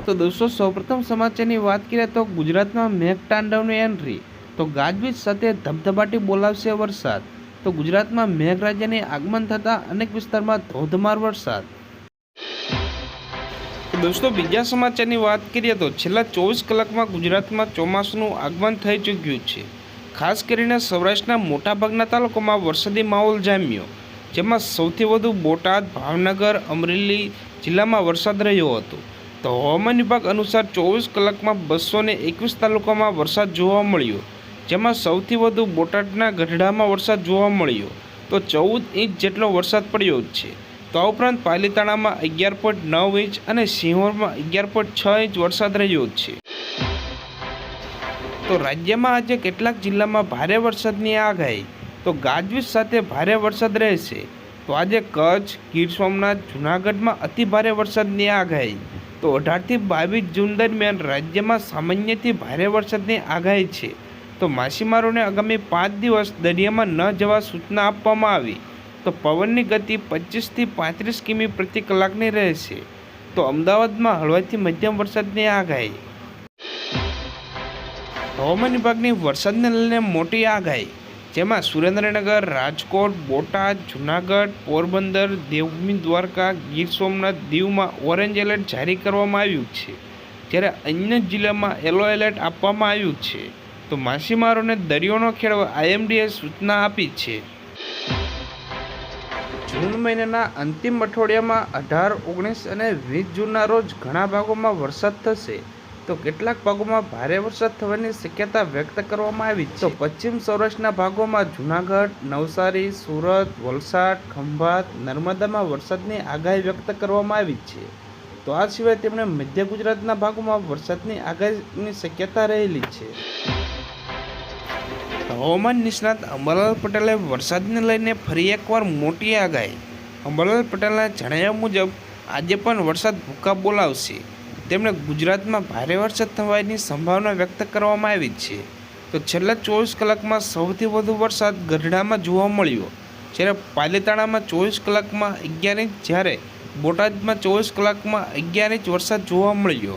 તો दोस्तों સૌપ્રથમ સમાચારની વાત કરીએ તો ગુજરાતમાં મેઘતાંડવની એન્ટ્રી તો ગાજવીજ સાથે ધબધબાટી બોલાવશે વરસાદ। તો ગુજરાતમાં મેઘરાજાની આગમન થતાં અનેક વિસ્તારમાં ધોધમાર વરસાદ। તો દોસ્તો બીજા સમાચારની વાત કરીએ તો છેલ્લા 24 કલાકમાં ગુજરાતમાં ચોમાસાનું આગમન થઈ ચૂક્યું છે। ખાસ કરીને સૌરાષ્ટ્રના મોટાભાગના તાલુકામાં વરસાદી માહોલ જામ્યો, જેમાં સૌથી વધુ બોટાદ, ભાવનગર, અમરેલી જિલ્લામાં વરસાદ રહ્યો હતો। તો હવામાન વિભાગ અનુસાર 24 કલાકમાં 221 તાલુકામાં વરસાદ જોવા મળ્યો, જેમાં સૌથી વધુ બોટાદના ગઢડામાં વરસાદ જોવા મળ્યો તો 14 ઇંચ જેટલો વરસાદ પડ્યો છે। તો આ ઉપરાંત પાલીતાણામાં 11.9 ઇંચ અને સિંહોરમાં 11.6 ઇંચ વરસાદ રહ્યો છે। તો રાજ્યમાં આજે કેટલાક જિલ્લામાં ભારે વરસાદની આગાહી તો ગાજવીજ સાથે ભારે વરસાદ રહેશે। તો આજે કચ્છ, ગીર સોમનાથ, જૂનાગઢમાં અતિ ભારે વરસાદની આગાહી। તો 18થી 22 જૂન દરમિયાન રાજ્યમાં સામાન્યથી ભારે વરસાદની આગાહી છે। તો માછીમારોને આગામી 5 દિવસ દરિયામાં ન જવા સૂચના આપવામાં આવી। તો પવનની ગતિ 25થી 35 કિમી પ્રતિ કલાકની રહેશે। તો અમદાવાદમાં હળવાથી મધ્યમ વરસાદની આગાહી। હવામાન વિભાગની વરસાદને લઈને મોટી આગાહી, જેમાં સુરેન્દ્રનગર, રાજકોટ, બોટાદ, જૂનાગઢ, પોરબંદર, દેવભૂમિ દ્વારકા, ગીર સોમનાથ, દીવમાં ઓરેન્જ એલર્ટ જારી કરવામાં આવ્યું છે, જ્યારે અન્ય જિલ્લામાં યલો એલર્ટ આપવામાં આવ્યું છે। તો માછીમારોને દરિયો ન ખેડવા IMDએ સૂચના આપી છે। જૂન મહિનાના અંતિમ અઠવાડિયામાં 18, 19 અને 20 જૂનના રોજ ઘણા ભાગોમાં વરસાદ થશે। તો કેટલાક ભાગોમાં ભારે વરસાદ થવાની શક્યતા વ્યક્ત કરવામાં આવી છે। તો પશ્ચિમ સૌરાષ્ટ્રના ભાગોમાં જૂનાગઢ, નવસારી, સુરત, વલસાડ, ખંભાત, નર્મદામાં વરસાદની આગાહી વ્યક્ત કરવામાં આવી છે। તો આ સિવાય તેમણે મધ્ય ગુજરાતના ભાગોમાં વરસાદની આગાહીની શક્યતા રહેલી છે। હવામાન નિષ્ણાત અંબાલાલ પટેલે વરસાદને લઈને ફરી એકવાર મોટી આગાહી। અંબાલાલ પટેલના જણાવ્યા મુજબ આજે પણ વરસાદ ભૂકા બોલાવશે। તેમણે ગુજરાતમાં ભારે વરસાદ થવાની સંભાવના વ્યક્ત કરવામાં આવી છે। તો છેલ્લા 24 કલાકમાં સૌથી વધુ વરસાદ ગઢડામાં જોવા મળ્યો, જ્યારે પાલીતાણામાં 24 કલાકમાં 11 ઇંચ, જ્યારે બોટાદમાં 24 કલાકમાં 11 ઇંચ વરસાદ જોવા મળ્યો।